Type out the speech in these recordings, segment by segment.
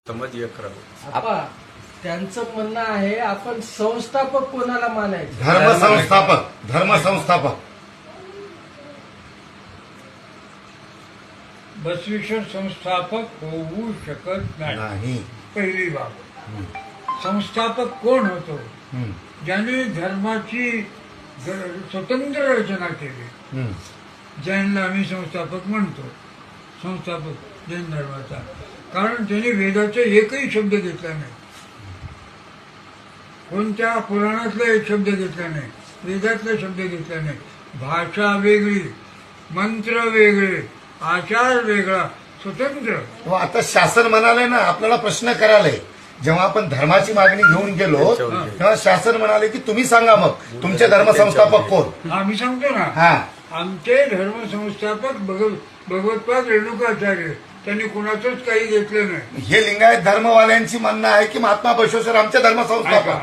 समज एक करावं. आपा त्यांचं म्हणणं आहे आपण संस्थापक कोणाला मानायचं? धर्मसंस्थापक बसवेश्वर संस्थापक होऊ शकत नाही. पहिली बाब, संस्थापक कोण होतो? ज्याने धर्माची स्वतंत्र रचना केली. जैनला आम्ही संस्थापक म्हणतो, संस्थापक जैन धर्माचा, कारण त्याने वेदाचा एकही शब्द घेतला नाही, कोणत्या पुराणातला एक शब्द घेतला नाही, वेदातला शब्द घेतला नाही. भाषा वेगळी, मंत्र वेगळे, आचार वेगळा, स्वतंत्र. आता शासन म्हणाले ना, आपल्याला प्रश्न करायलाय. जेव्हा आपण धर्माची मागणी घेऊन गेलो तेव्हा शासन म्हणाले की तुम्ही सांगा मग तुमचे धर्मसंस्थापक कोण? आम्ही सांगतो ना, आमचे धर्मसंस्थापक भगवतपाद रेणुकाचार्य, त्यांनी कुणाचंच काही घेतलं नाही. हे लिंगायत धर्मवाल्यांची म्हणणं आहे की महात्मा बसवेश्वर आमचे धर्मसंस्थापक.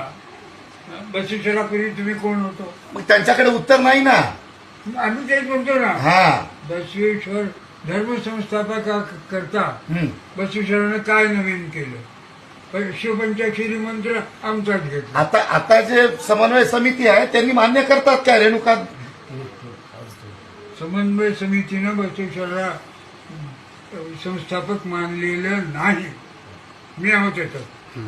बसवेश्वरापूर्वी तुम्ही कोण होतो? मग त्यांच्याकडे उत्तर नाही ना. आम्ही तेच म्हणतो ना, हा बसवेश्वर धर्मसंस्थापका करता बसवेश्वरानं काय नवीन केलं? शिवपंचाक्षरी मंत्र आमचाच घेतला. आता जे समन्वय समिती आहे त्यांनी मान्य करतात का रेणुका? समन्वय समितीनं बसवेश्वरला संस्थापक मानलेलं नाही. मी आहोत त्याच्यात.